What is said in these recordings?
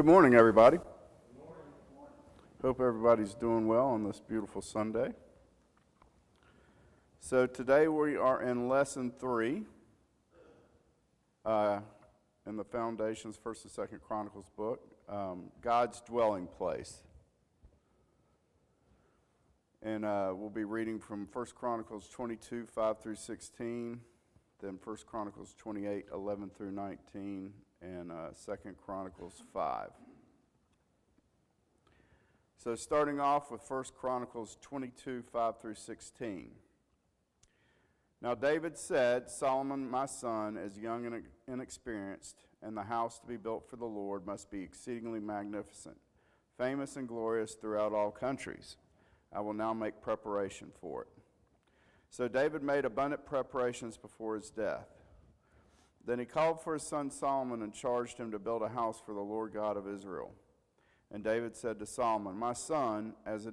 Good morning, everybody. Hope everybody's doing well on this beautiful Sunday. So today we are in Lesson 3 in the Foundations, 1st and 2nd Chronicles book, God's Dwelling Place. And we'll be reading from 1 Chronicles 22, 5 through 16, then 1 Chronicles 28, 11 through 19, and 2 Chronicles 5. So starting off with 1 Chronicles 22, 5 through 16. Now David said, Solomon my son is young and inexperienced, and the house to be built for the Lord must be exceedingly magnificent, famous and glorious throughout all countries. I will now make preparation for it. So David made abundant preparations before his death. Then he called for his son Solomon and charged him to build a house for the Lord God of Israel. And David said to Solomon, My son, as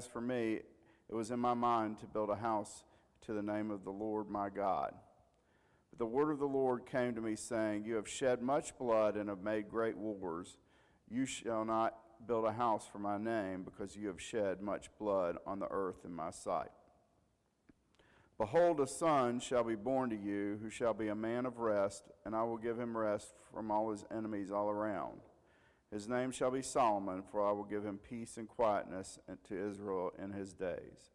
for me, it was in my mind to build a house to the name of the Lord my God. But the word of the Lord came to me, saying, You have shed much blood and have made great wars. You shall not build a house for my name, because you have shed much blood on the earth in my sight. Behold, a son shall be born to you, who shall be a man of rest, and I will give him rest from all his enemies all around. His name shall be Solomon, for I will give him peace and quietness to Israel in his days.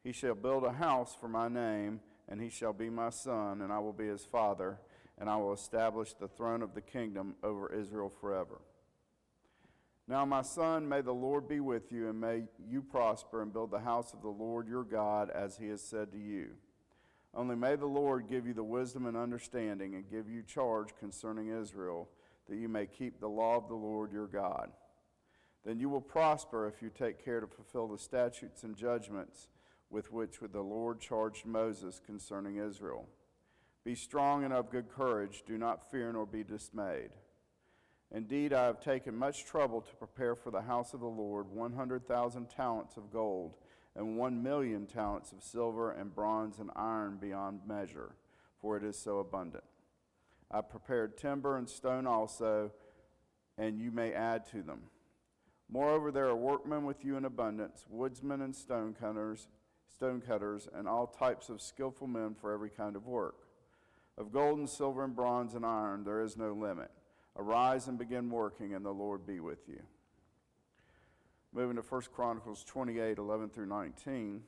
He shall build a house for my name, and he shall be my son, and I will be his father, and I will establish the throne of the kingdom over Israel forever. Now, my son, may the Lord be with you, and may you prosper and build the house of the Lord your God, as he has said to you. Only may the Lord give you the wisdom and understanding, and give you charge concerning Israel, that you may keep the law of the Lord your God. Then you will prosper if you take care to fulfill the statutes and judgments with which the Lord charged Moses concerning Israel. Be strong and of good courage. Do not fear nor be dismayed. Indeed, I have taken much trouble to prepare for the house of the Lord 100,000 talents of gold and 1,000,000 talents of silver and bronze and iron beyond measure, for it is so abundant. I prepared timber and stone also, and you may add to them. Moreover, there are workmen with you in abundance, woodsmen and stone cutters, and all types of skillful men for every kind of work. Of gold and silver and bronze and iron there is no limit. Arise and begin working, and the Lord be with you. Moving to 1 Chronicles 28, 11 through 19.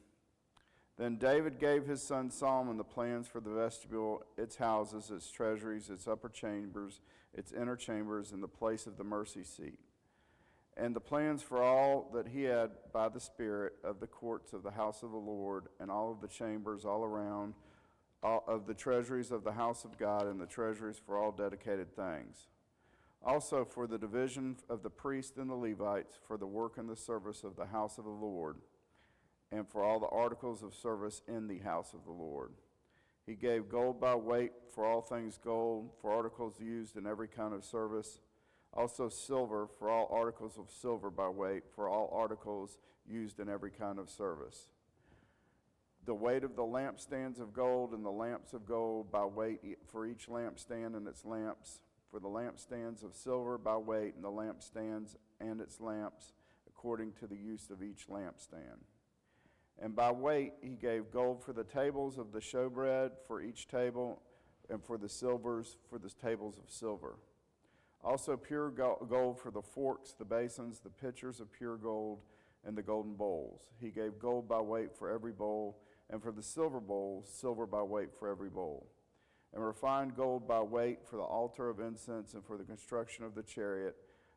Then David gave his son Solomon the plans for the vestibule, its houses, its treasuries, its upper chambers, its inner chambers, and the place of the mercy seat, and the plans for all that he had by the Spirit of the courts of the house of the Lord, and all of the chambers all around, all of the treasuries of the house of God, and the treasuries for all dedicated things. Also for the division of the priests and the Levites, for the work and the service of the house of the Lord, and for all the articles of service in the house of the Lord. He gave gold by weight for all things gold, for articles used in every kind of service. Also silver for all articles of silver by weight, for all articles used in every kind of service. The weight of the lampstands of gold, and the lamps of gold by weight for each lampstand and its lamps, for the lampstands of silver by weight, and the lampstands and its lamps, according to the use of each lampstand. And by weight he gave gold for the tables of the showbread, for each table, and for the silvers for the tables of silver. Also pure gold for the forks, the basins, the pitchers of pure gold, and the golden bowls. He gave gold by weight for every bowl, and for the silver bowls, silver by weight for every bowl. And refined gold by weight for the altar of incense, and for the construction of the chariot,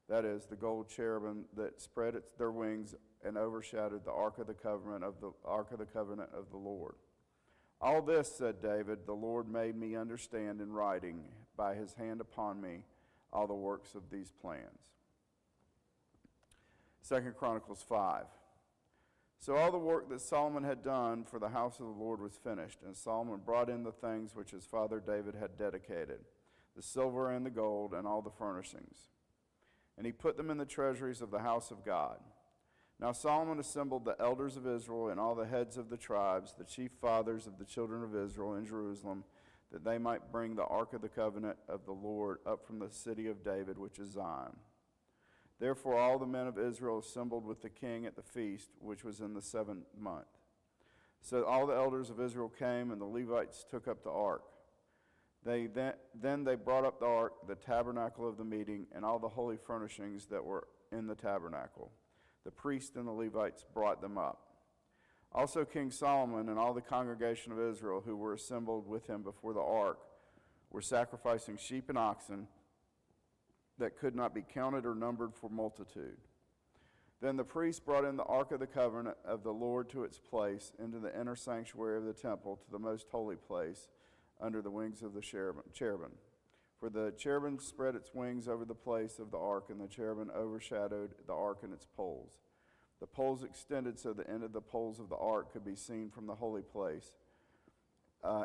that is, the gold cherubim that spread their wings and overshadowed the ark of the covenant of the Lord. All this, said David, the Lord made me understand in writing by his hand upon me all the works of these plans. 2 Chronicles 5. So all the work that Solomon had done for the house of the Lord was finished, and Solomon brought in the things which his father David had dedicated, the silver and the gold and all the furnishings. And he put them in the treasuries of the house of God. Now Solomon assembled the elders of Israel and all the heads of the tribes, the chief fathers of the children of Israel in Jerusalem, that they might bring the ark of the covenant of the Lord up from the city of David, which is Zion. Therefore all the men of Israel assembled with the king at the feast, which was in the 7th month. So all the elders of Israel came, and the Levites took up the ark. Then they brought up the ark, the tabernacle of the meeting, and all the holy furnishings that were in the tabernacle. The priests and the Levites brought them up. Also King Solomon and all the congregation of Israel who were assembled with him before the ark were sacrificing sheep and oxen that could not be counted or numbered for multitude. Then the priests brought in the ark of the covenant of the Lord to its place into the inner sanctuary of the temple, to the most holy place, under the wings of the cherubim. For the cherubim spread its wings over the place of the ark, and the cherubim overshadowed the ark and its poles. The poles extended so the end of the poles of the ark could be seen from the holy place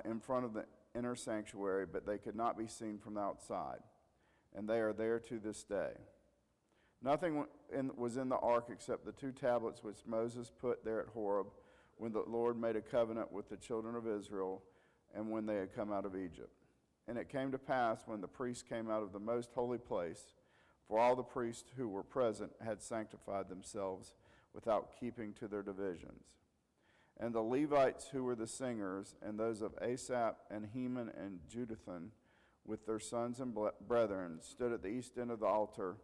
in front of the inner sanctuary, but they could not be seen from the outside. And they are there to this day. Nothing was in the ark except the 2 tablets which Moses put there at Horeb when the Lord made a covenant with the children of Israel and when they had come out of Egypt. And it came to pass when the priests came out of the most holy place, for all the priests who were present had sanctified themselves without keeping to their divisions. And the Levites who were the singers, and those of Asaph and Heman and Jeduthun, with their sons and brethren, stood at the east end of the altar,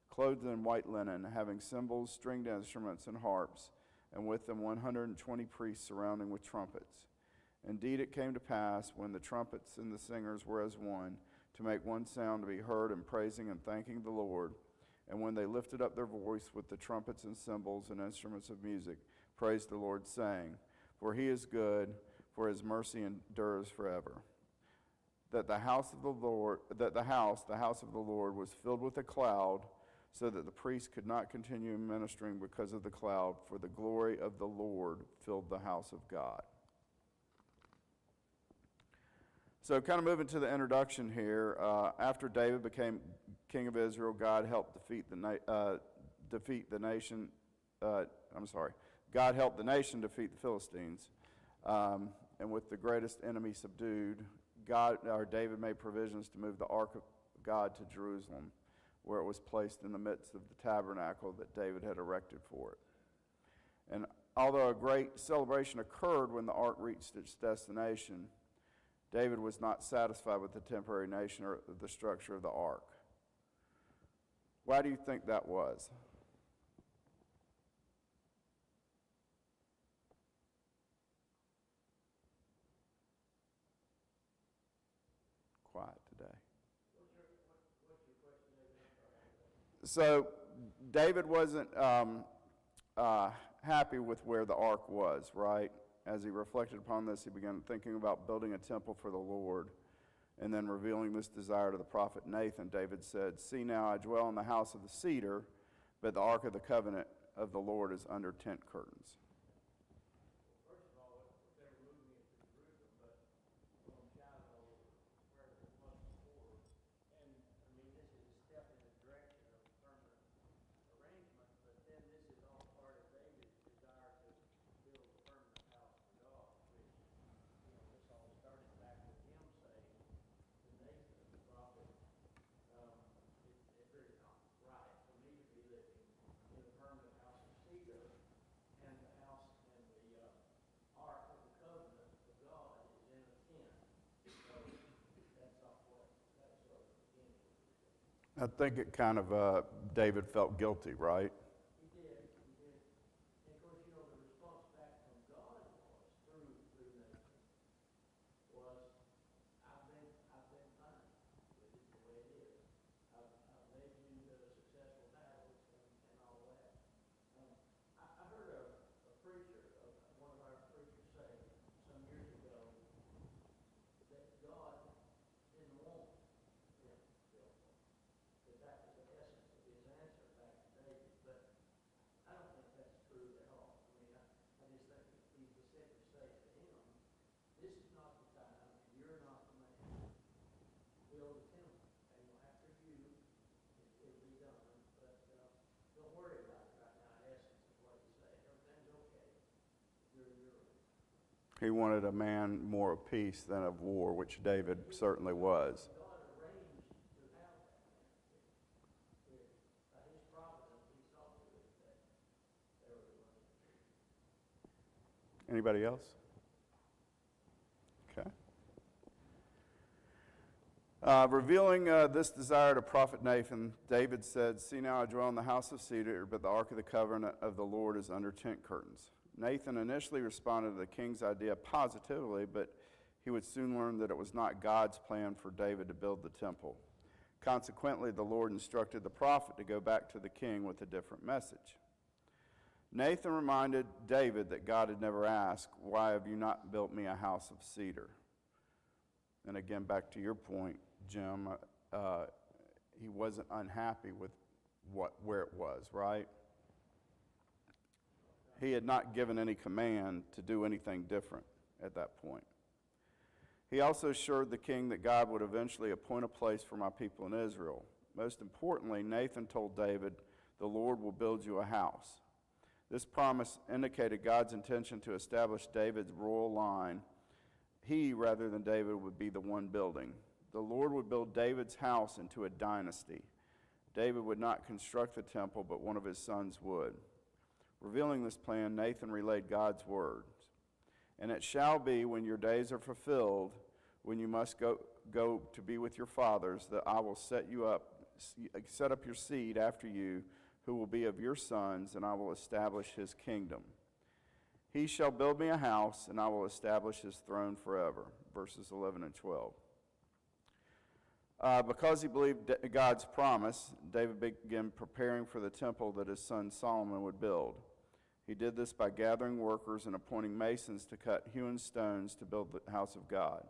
clothed in white linen, having cymbals, stringed instruments, and harps, and with them 120 priests surrounding with trumpets. Indeed, it came to pass, when the trumpets and the singers were as one, to make one sound to be heard in praising and thanking the Lord, and when they lifted up their voice with the trumpets and cymbals and instruments of music, praised the Lord, saying, For he is good, for his mercy endures forever. The house of the Lord was filled with a cloud, so that the priests could not continue ministering because of the cloud, for the glory of the Lord filled the house of God. So kind of moving to the introduction here, after David became king of Israel, God helped the nation defeat the Philistines. And with the greatest enemy subdued, David made provisions to move the ark of God to Jerusalem, where it was placed in the midst of the tabernacle that David had erected for it. And although a great celebration occurred when the ark reached its destination, David was not satisfied with the temporary nation or the structure of the ark. Why do you think that was? Quiet today. What's your question, David? So David wasn't happy with where the ark was, right? As he reflected upon this, he began thinking about building a temple for the Lord. And then revealing this desire to the prophet Nathan, David said, See now, I dwell in the house of the cedar, but the ark of the covenant of the Lord is under tent curtains. First of all, they're moving it to Jerusalem, but from Shiloh, where it was before. And, I mean, this is a step in the direction of permanent arrangement, but then this is all part of David's desire to build a permanent house for God, which, this all started back with him saying to Nathan, the prophet, it's really not right for me to be living in a permanent house of cedar, and the house and the ark of the covenant of God is in a tent. So that's not what that sort of beginning. I think it kind of, David felt guilty, right? He did. And of course, the response back from God was, through Nathan, was, I've been fine with it the way it is. I've led you to successful battles and all that. I heard a preacher, one of our preachers say some years ago that God didn't want them to build one. That was the essence of his answer back to David. But I don't think that's true at all. I mean, I just think he was simply saying to him, this is not the time, and you're not the man. Build a temple, and after you, it'll be done. But don't worry about it right now, in essence, is what he's saying. Everything's okay. You're He wanted a man more of peace than of war, which David certainly was. God arranged to have that man by his providence. Anybody else? Okay. Revealing this desire to prophet Nathan, David said, "See now I dwell in the house of cedar, but the ark of the covenant of the Lord is under tent curtains." Nathan initially responded to the king's idea positively, but he would soon learn that it was not God's plan for David to build the temple. Consequently, the Lord instructed the prophet to go back to the king with a different message. Nathan reminded David that God had never asked, "Why have you not built me a house of cedar?" And again, back to your point, Jim, he wasn't unhappy with where it was, right? He had not given any command to do anything different at that point. He also assured the king that God would eventually appoint a place for my people in Israel. Most importantly, Nathan told David, "The Lord will build you a house." This promise indicated God's intention to establish David's royal line. He, rather than David, would be the one building. The Lord would build David's house into a dynasty. David would not construct the temple, but one of his sons would. Revealing this plan, Nathan relayed God's words. "And it shall be, when your days are fulfilled, when you must go to be with your fathers, that I will set up your seed after you, who will be of your sons, and I will establish his kingdom. He shall build me a house, and I will establish his throne forever." Verses 11 and 12. Because he believed God's promise, David began preparing for the temple that his son Solomon would build. He did this by gathering workers and appointing masons to cut hewn stones to build the house of God.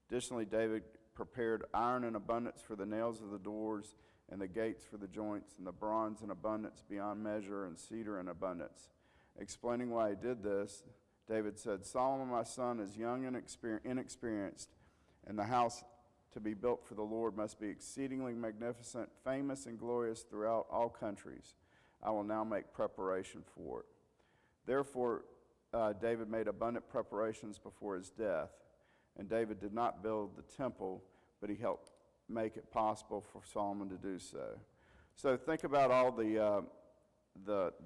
Additionally, David prepared iron in abundance for the nails of the doors, and the gates for the joints, and the bronze in abundance beyond measure, and cedar in abundance. Explaining why he did this, David said, "Solomon my son is young and inexperienced, and the house to be built for the Lord must be exceedingly magnificent, famous and glorious throughout all countries. I will now make preparation for it." Therefore, David made abundant preparations before his death, and David did not build the temple, but he helped make it possible for Solomon to do so. So think about all the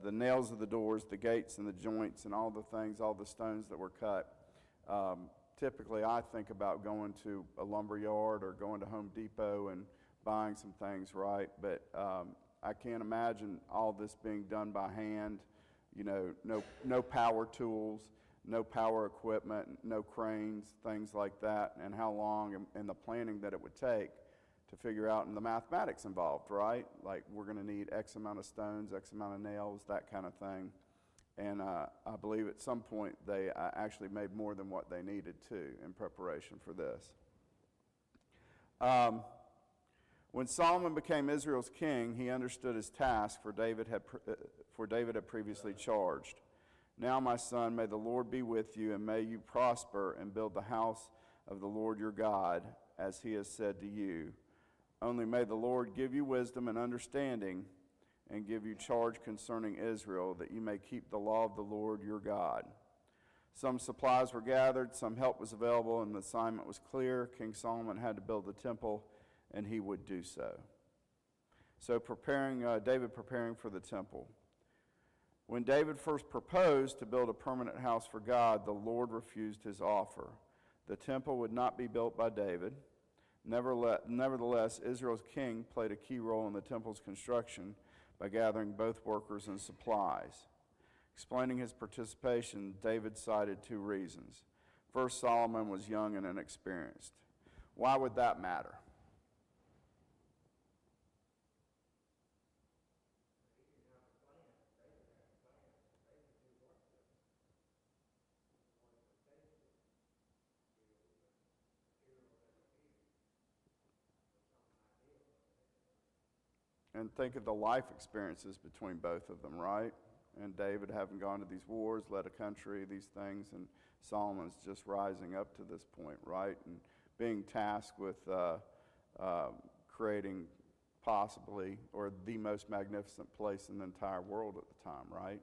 nails of the doors, the gates and the joints, and all the things, all the stones that were cut. Typically, I think about going to a lumber yard or going to Home Depot and buying some things, right? But I can't imagine all this being done by hand. You know, no power tools, no power equipment, no cranes, things like that, and how long and the planning that it would take to figure out, and the mathematics involved, right? Like, we're going to need X amount of stones, X amount of nails, that kind of thing. And I believe at some point they actually made more than what they needed to in preparation for this. When Solomon became Israel's king, he understood his task for David had previously charged. "Now, my son, may the Lord be with you, and may you prosper and build the house of the Lord your God, as he has said to you. Only may the Lord give you wisdom and understanding, and give you charge concerning Israel, that you may keep the law of the Lord your God." Some supplies were gathered, some help was available, and the assignment was clear. King Solomon had to build the temple, and he would do so. So David preparing for the temple. When David first proposed to build a permanent house for God, the Lord refused his offer. The temple would not be built by David. Nevertheless, Israel's king played a key role in the temple's construction by gathering both workers and supplies. Explaining his participation, David cited two reasons. First, Solomon was young and inexperienced. Why would that matter? And think of the life experiences between both of them, right? And David having gone to these wars, led a country, these things, and Solomon's just rising up to this point, right? And being tasked with creating possibly, or the most magnificent place in the entire world at the time, right?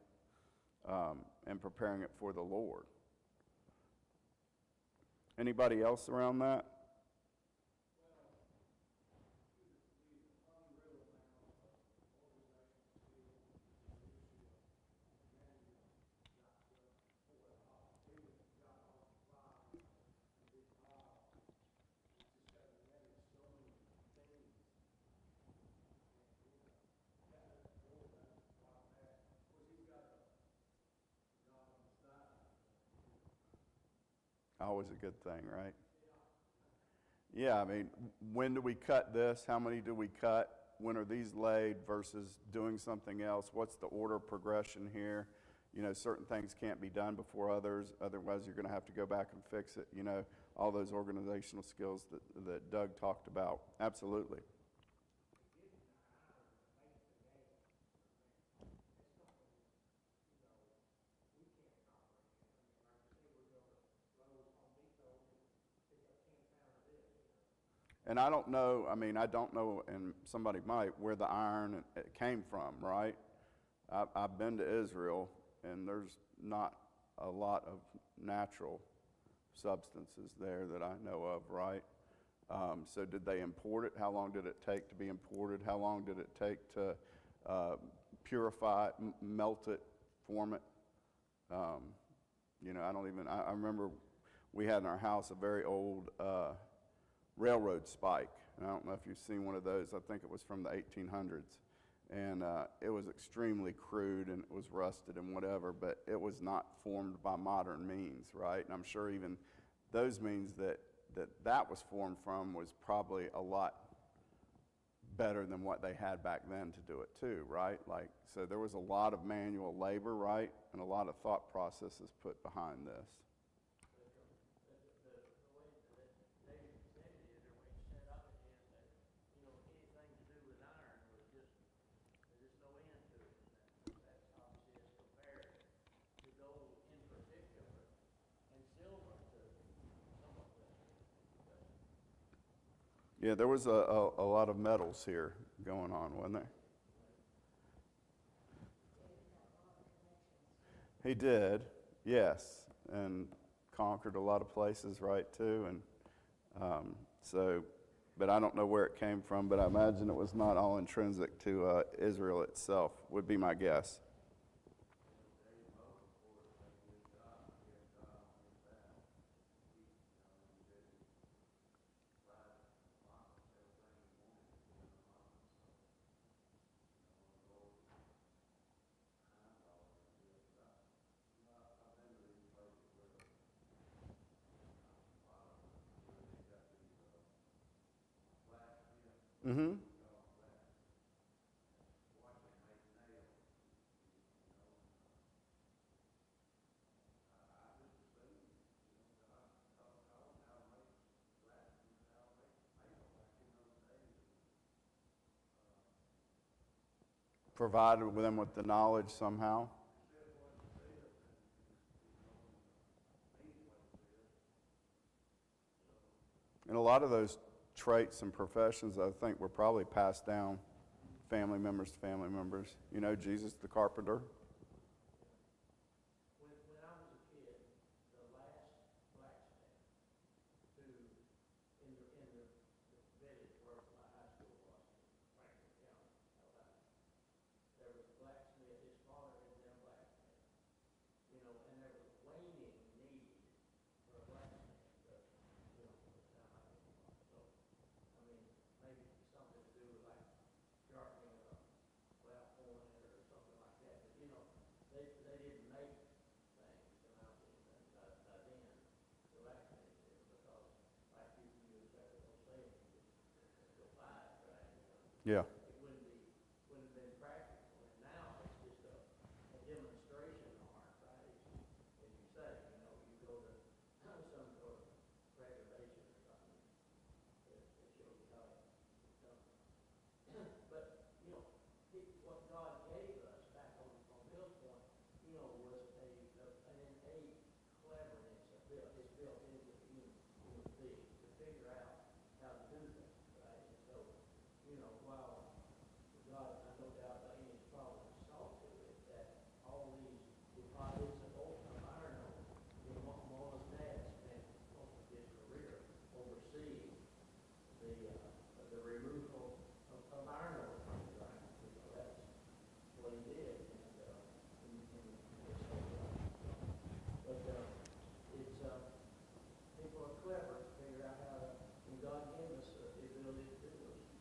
And preparing it for the Lord. Anybody else around that? Always a good thing, right? Yeah, I mean, when do we cut this? How many do we cut? When are these laid versus doing something else? What's the order of progression here? You know, certain things can't be done before others. Otherwise, you're going to have to go back and fix it. You know, all those organizational skills that Doug talked about. Absolutely. And I don't know, I mean, I don't know, and somebody might, where the iron came from, right? I've been to Israel, and there's not a lot of natural substances there that I know of, right? So did they import it? How long did it take to be imported? How long did it take to purify it, melt it, form it? You know, I remember we had in our house a very old railroad spike. And I don't know if you've seen one of those. I think it was from the 1800s. And it was extremely crude and it was rusted and whatever, but it was not formed by modern means, right? And I'm sure even those means that was formed from was probably a lot better than what they had back then to do it too, right? Like, so there was a lot of manual labor, right? And a lot of thought processes put behind this. Yeah, there was a lot of metals here going on, wasn't there? He did, yes, and conquered a lot of places, right, too, and so, but I don't know where it came from, but I imagine it was not all intrinsic to Israel itself, would be my guess. Mm-hmm. Provided them with the knowledge somehow. And a lot of those traits and professions, I think, were probably passed down family members to family members. You know, Jesus the carpenter. Yeah.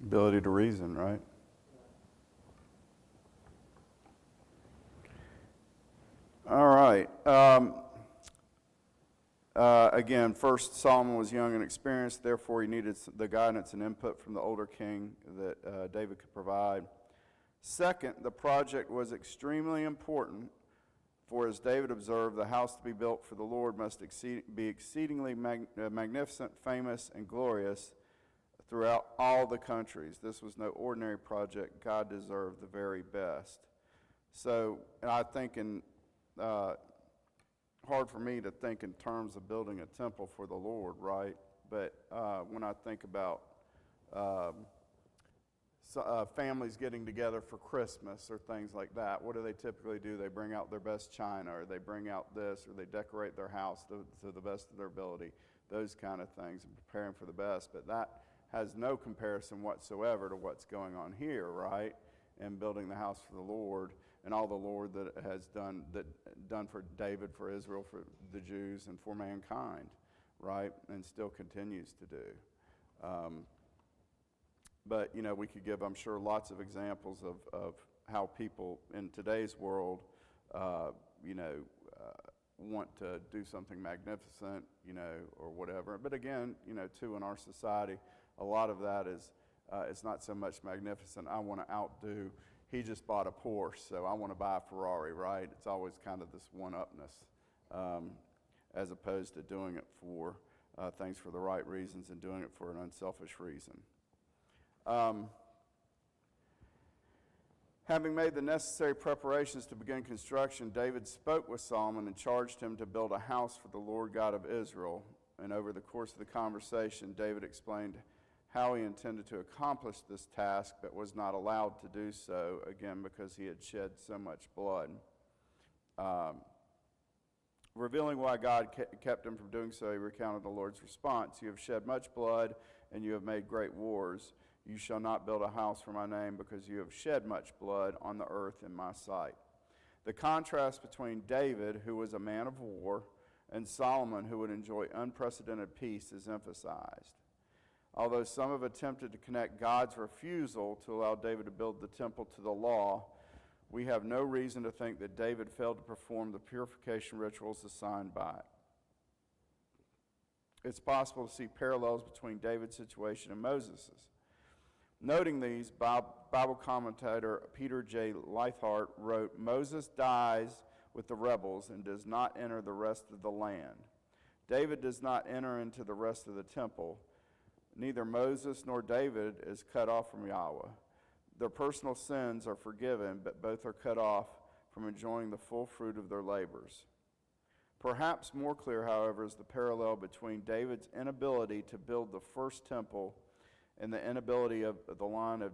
Ability to reason, right? All right. Again, first, Solomon was young and experienced, therefore he needed the guidance and input from the older king that David could provide. Second, the project was extremely important, for as David observed, the house to be built for the Lord must be exceedingly magnificent, famous, and glorious throughout all the countries. This was no ordinary project. God deserved the very best. So I think hard for me to think in terms of building a temple for the Lord, right? But when I think about families getting together for Christmas or things like that, what do they typically do? They bring out their best china, or they bring out this, or they decorate their house to the best of their ability, those kind of things, and preparing for the best. But that has no comparison whatsoever to what's going on here, right? And building the house for the Lord, and all the Lord that has done for David, for Israel, for the Jews, and for mankind, right? And still continues to do. But, we could give, I'm sure, lots of examples of how people in today's world, want to do something magnificent, or whatever. But again, too, in our society, a lot of that is, it's not so much magnificent. I want to outdo, he just bought a Porsche, so I want to buy a Ferrari, right? It's always kind of this one-upness, as opposed to doing it for things for the right reasons and doing it for an unselfish reason. Having made the necessary preparations to begin construction, David spoke with Solomon and charged him to build a house for the Lord God of Israel. And over the course of the conversation, David explained how he intended to accomplish this task, but was not allowed to do so, again, because he had shed so much blood. Revealing why God kept him from doing so, he recounted the Lord's response. You have shed much blood, and you have made great wars. You shall not build a house for my name, because you have shed much blood on the earth in my sight. The contrast between David, who was a man of war, and Solomon, who would enjoy unprecedented peace, is emphasized. Although some have attempted to connect God's refusal to allow David to build the temple to the law, we have no reason to think that David failed to perform the purification rituals assigned by it. It's possible to see parallels between David's situation and Moses's. Noting these, Bible commentator Peter J. Leithart wrote, Moses dies with the rebels and does not enter the rest of the land. David does not enter into the rest of the temple. Neither Moses nor David is cut off from Yahweh. Their personal sins are forgiven, but both are cut off from enjoying the full fruit of their labors. Perhaps more clear, however, is the parallel between David's inability to build the first temple and the inability of the line of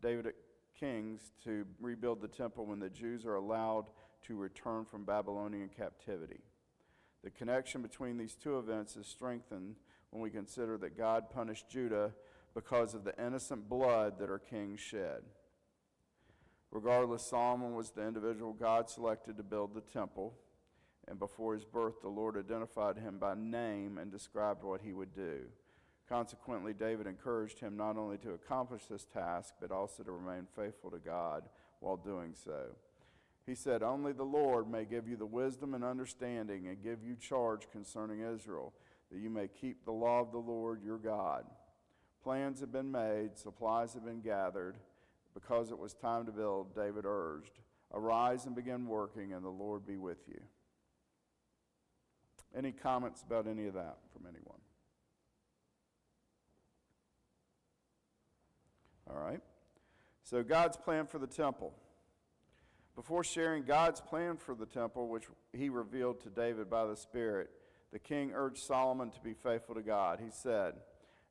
Davidic kings to rebuild the temple when the Jews are allowed to return from Babylonian captivity. The connection between these two events is strengthened when we consider that God punished Judah because of the innocent blood that her kings shed. Regardless, Solomon was the individual God selected to build the temple, and before his birth, the Lord identified him by name and described what he would do. Consequently, David encouraged him not only to accomplish this task, but also to remain faithful to God while doing so. He said, Only the Lord may give you the wisdom and understanding and give you charge concerning Israel, that you may keep the law of the Lord your God. Plans have been made, supplies have been gathered. Because it was time to build, David urged, Arise and begin working, and the Lord be with you. Any comments about any of that from anyone? All right. So God's plan for the temple. Before sharing God's plan for the temple, which he revealed to David by the Spirit, the king urged Solomon to be faithful to God. He said,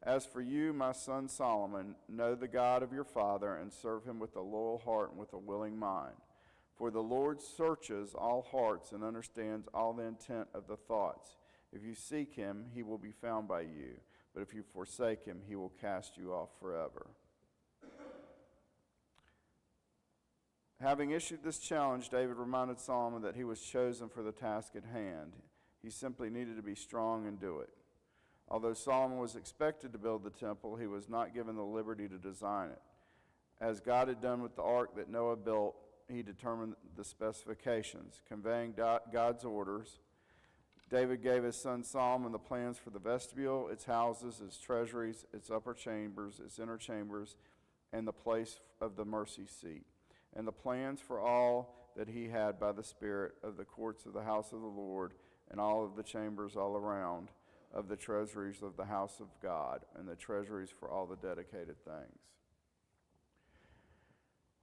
As for you, my son Solomon, know the God of your father and serve him with a loyal heart and with a willing mind. For the Lord searches all hearts and understands all the intent of the thoughts. If you seek him, he will be found by you. But if you forsake him, he will cast you off forever. Having issued this challenge, David reminded Solomon that he was chosen for the task at hand. He simply needed to be strong and do it. Although Solomon was expected to build the temple, he was not given the liberty to design it. As God had done with the ark that Noah built, he determined the specifications, conveying God's orders. David gave his son Solomon the plans for the vestibule, its houses, its treasuries, its upper chambers, its inner chambers, and the place of the mercy seat, and the plans for all that he had by the Spirit of the courts of the house of the Lord, and all of the chambers all around, of the treasuries of the house of God, and the treasuries for all the dedicated things.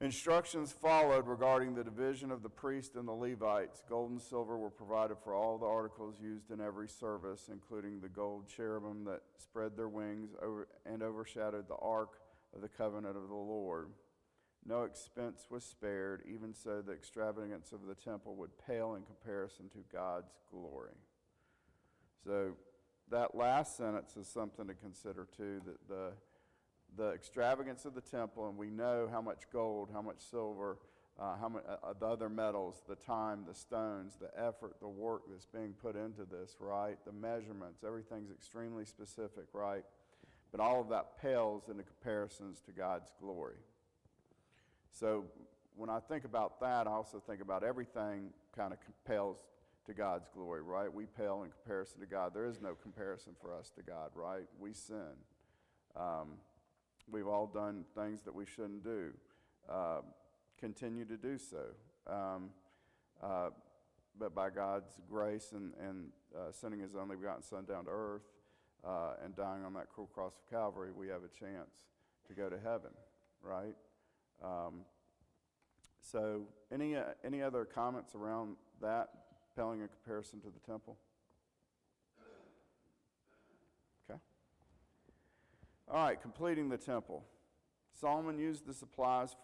Instructions followed regarding the division of the priest and the Levites. Gold and silver were provided for all the articles used in every service, including the gold cherubim that spread their wings over and overshadowed the ark of the covenant of the Lord. No expense was spared, even so the extravagance of the temple would pale in comparison to God's glory. So that last sentence is something to consider too, that the extravagance of the temple, and we know how much gold, how much silver, how much the other metals, the time, the stones, the effort, the work that's being put into this, right? The measurements, everything's extremely specific, right? But all of that pales into comparisons to God's glory. So when I think about that, I also think about everything kind of pales to God's glory, right? We pale in comparison to God. There is no comparison for us to God, right? We sin. We've all done things that we shouldn't do. Continue to do so. But by God's grace and sending his only begotten Son down to earth and dying on that cruel cross of Calvary, we have a chance to go to heaven, right? So any other comments around that, paling in comparison to the temple? Okay. All right, completing the temple. Solomon used the supplies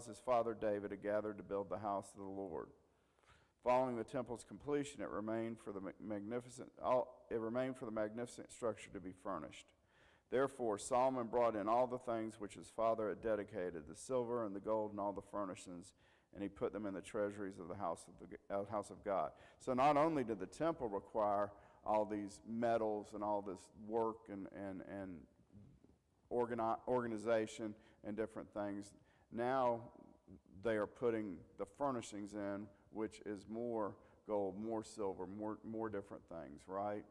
his father David had gathered to build the house of the Lord. Following the temple's completion, it remained for the magnificent structure to be furnished. Therefore, Solomon brought in all the things which his father had dedicated, the silver and the gold and all the furnishings, and he put them in the treasuries of the house of God. So not only did the temple require all these metals and all this work and organization and different things, now they are putting the furnishings in, which is more gold, more silver, more different things, right?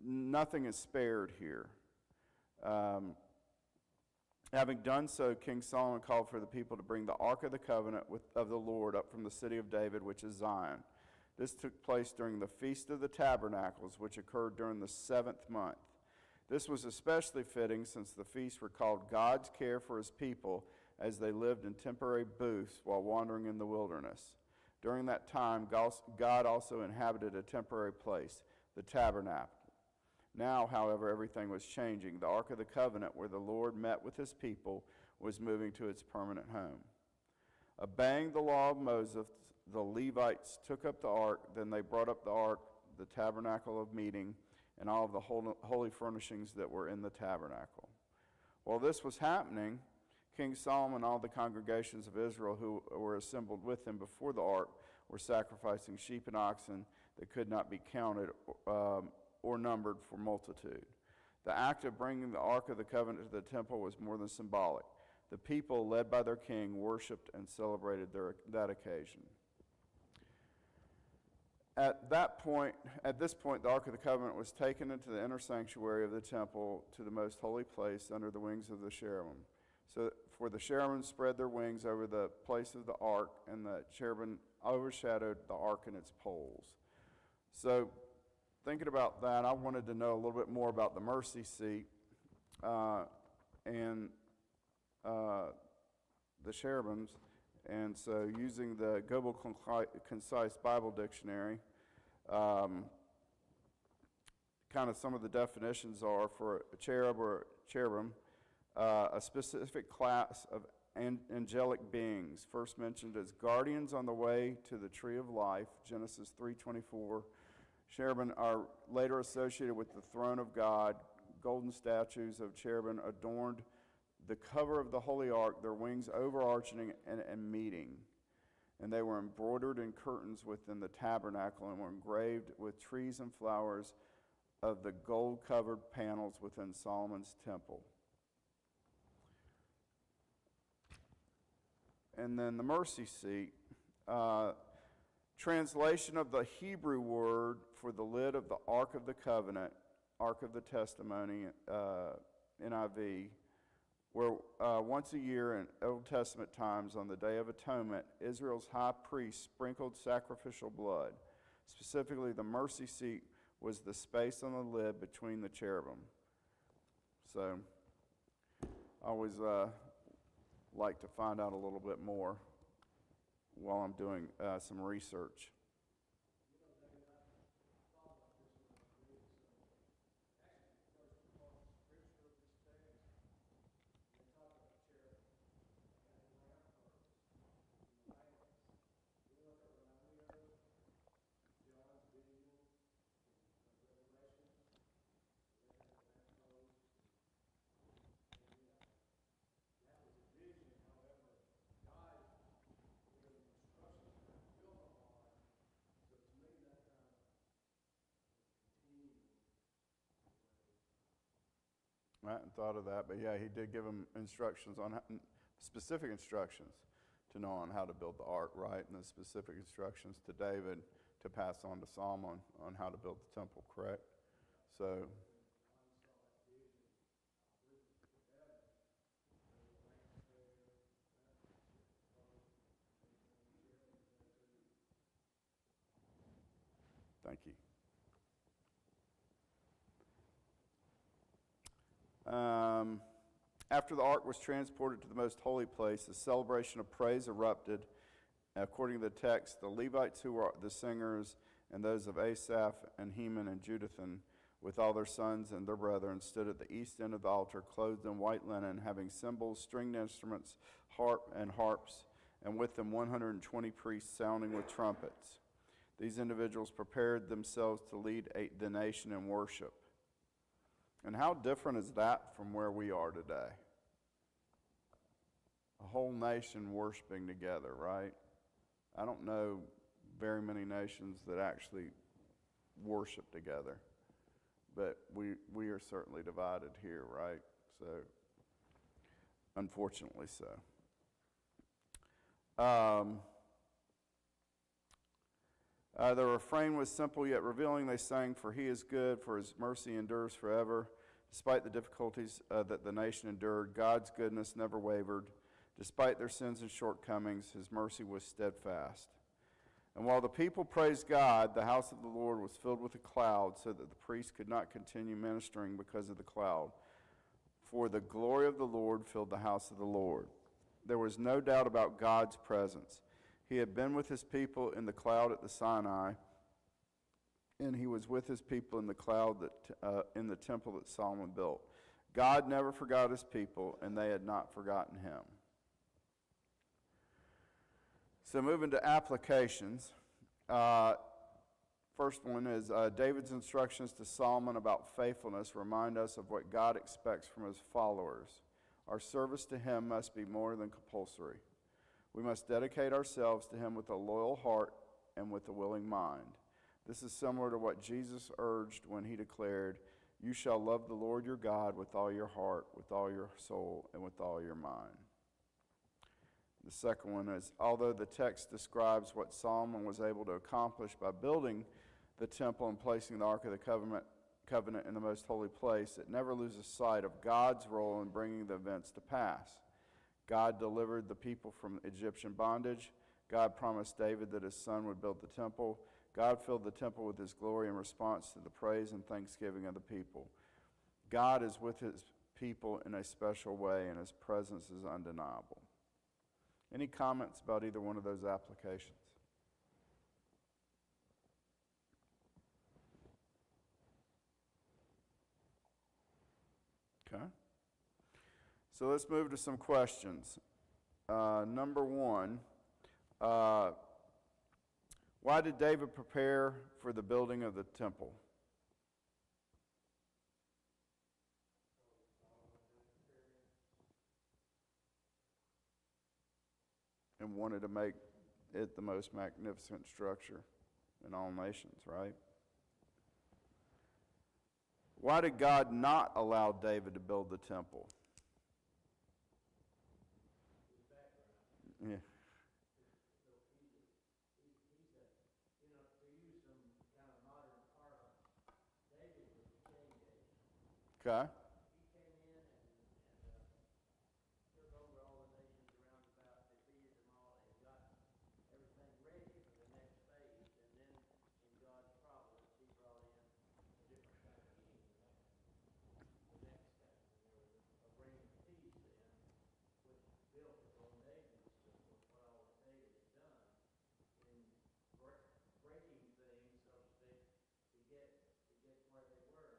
Nothing is spared here. Having done so, King Solomon called for the people to bring the Ark of the Covenant of the Lord up from the city of David, which is Zion. This took place during the Feast of the Tabernacles, which occurred during the 7th month. This was especially fitting since the feast recalled God's care for his people as they lived in temporary booths while wandering in the wilderness. During that time, God also inhabited a temporary place, the tabernacle. Now, however, everything was changing. The Ark of the Covenant, where the Lord met with his people, was moving to its permanent home. Obeying the law of Moses, the Levites took up the ark. Then they brought up the ark, the tabernacle of meeting, and all of the holy furnishings that were in the tabernacle. While this was happening, King Solomon and all the congregations of Israel who were assembled with him before the ark were sacrificing sheep and oxen that could not be counted or numbered for multitude. The act of bringing the Ark of the Covenant to the temple was more than symbolic. The people, led by their king, worshiped and celebrated that occasion. At this point, the Ark of the Covenant was taken into the inner sanctuary of the temple to the most holy place under the wings of the cherubim. For the cherubim spread their wings over the place of the ark, and the cherubim overshadowed the ark and its poles. So, thinking about that, I wanted to know a little bit more about the mercy seat and the cherubims. And so using the Global Concise Bible Dictionary, kind of some of the definitions are for a cherub or cherubim, a specific class of angelic beings, first mentioned as guardians on the way to the tree of life, Genesis 3:24. Cherubim are later associated with the throne of God. Golden statues of cherubim adorned the cover of the holy ark, their wings overarching and meeting. And they were embroidered in curtains within the tabernacle and were engraved with trees and flowers of the gold-covered panels within Solomon's temple. And then the mercy seat. Translation of the Hebrew word for the lid of the Ark of the Covenant, Ark of the Testimony, NIV, where once a year in Old Testament times on the Day of Atonement, Israel's high priest sprinkled sacrificial blood. Specifically, the mercy seat was the space on the lid between the cherubim. So I always like to find out a little bit more while I'm doing some research. I hadn't thought of that, but yeah, he did give him instructions on specific instructions to know on how to build the ark, right? And the specific instructions to David to pass on to Solomon on how to build the temple, correct? So, thank you. After the ark was transported to the most holy place, a celebration of praise erupted. According to the text, the Levites, who were the singers, and those of Asaph and Heman and Jeduthun, with all their sons and their brethren, stood at the east end of the altar, clothed in white linen, having cymbals, stringed instruments, harps, and with them 120 priests sounding with trumpets. These individuals prepared themselves to lead the nation in worship. And how different is that from where we are today? A whole nation worshiping together, right? I don't know very many nations that actually worship together, but we are certainly divided here, right? So, unfortunately so. The refrain was simple yet revealing. They sang, "For he is good, for his mercy endures forever." Despite the difficulties that the nation endured, God's goodness never wavered. Despite their sins and shortcomings, his mercy was steadfast. And while the people praised God, the house of the Lord was filled with a cloud, so that the priests could not continue ministering because of the cloud. For the glory of the Lord filled the house of the Lord. There was no doubt about God's presence. He had been with his people in the cloud at the Sinai, and he was with his people in the cloud in the temple that Solomon built. God never forgot his people, and they had not forgotten him. So moving to applications. First one is David's instructions to Solomon about faithfulness remind us of what God expects from his followers. Our service to him must be more than compulsory. We must dedicate ourselves to him with a loyal heart and with a willing mind. This is similar to what Jesus urged when he declared, "You shall love the Lord your God with all your heart, with all your soul, and with all your mind." The second one is, although the text describes what Solomon was able to accomplish by building the temple and placing the Ark of the Covenant in the most holy place, it never loses sight of God's role in bringing the events to pass. God delivered the people from Egyptian bondage. God promised David that his son would build the temple. God filled the temple with his glory in response to the praise and thanksgiving of the people. God is with his people in a special way, and his presence is undeniable. Any comments about either one of those applications? Okay. So let's move to some questions. Number one, why did David prepare for the building of the temple? And wanted to make it the most magnificent structure in all nations, right? Why did God not allow David to build the temple? Yeah. Okay. He came in and took over all the nations around about, defeated them all, and got everything ready for the next phase. And then, in God's providence, he brought in a different kind of king, the next time. And there was a reign of peace then, which built upon David's, what all that David had done in breaking things, so to speak, to get where they were.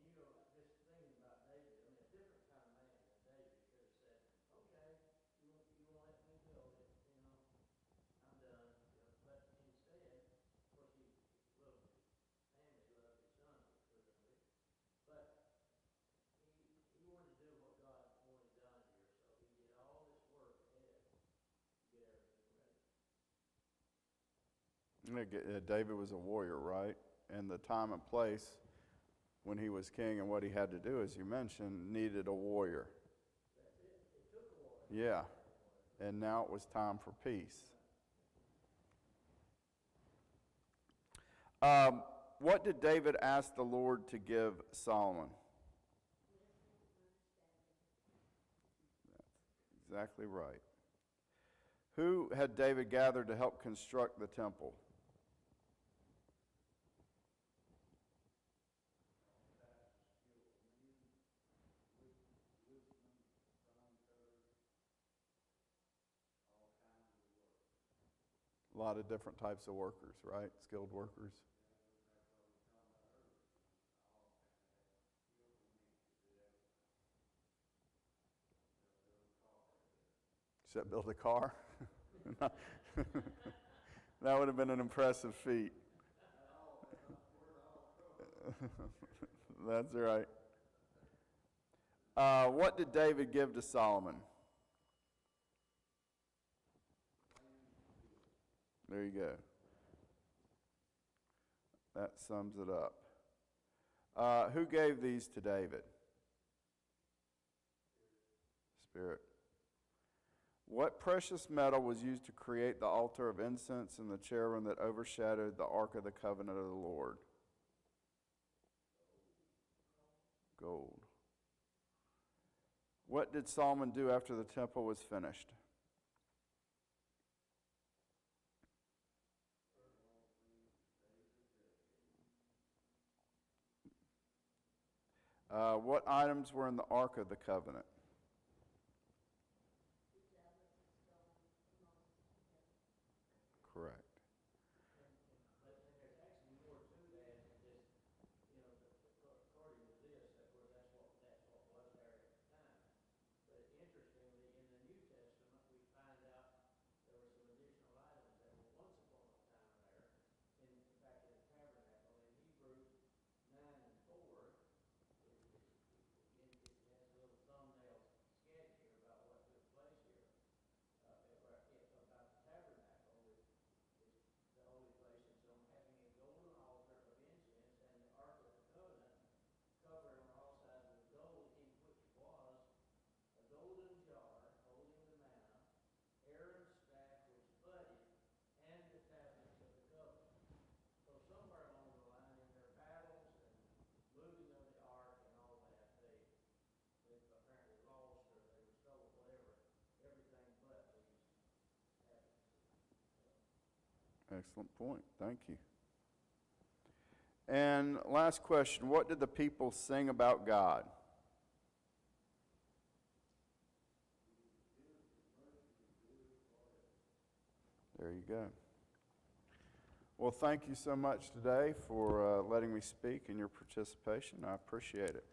And just thinking about David, I mean, a different kind of man than David could have said, okay, you won't let me build it, I'm done. But instead, of course, he loved his family, loved his son, clearly. But he wanted to do what God wanted done here, so he did all this work ahead to get everything ready. David was a warrior, right? And the time and place when he was king and what he had to do, as you mentioned, needed a warrior. That's it. It took a while. Yeah. And now it was time for peace. What did David ask the Lord to give Solomon? That's exactly right. Who had David gathered to help construct the temple? A lot of different types of workers, right? Skilled workers. Except build a car? That would have been an impressive feat. That's right. What did David give to Solomon? There you go. That sums it up. Who gave these to David? Spirit. What precious metal was used to create the altar of incense and the cherubim that overshadowed the Ark of the Covenant of the Lord? Gold. What did Solomon do after the temple was finished? What items were in the Ark of the Covenant? Correct. But there's actually more to that than just, according to this, of course, that's what was there at the time. But interestingly, in the New Testament, we find out there were some additional items that were once upon a time there. In fact, in the tabernacle, in Hebrews 9 and 4, it has a little thumbnail sketch here about what took place here. About the tabernacle, which is the holy place, and so having a golden altar of incense and the Ark of the Covenant covered on all sides with gold, in which was a golden jar holding the manna, Aaron's staff which budded, and the tablets of the covenant. So somewhere along the line in their battles and moving of the ark and all that, they apparently lost or they were stolen, whatever, everything but these tablets. Excellent point. Thank you. And last question, what did the people sing about God? There you go. Well, thank you so much today for letting me speak and your participation. I appreciate it.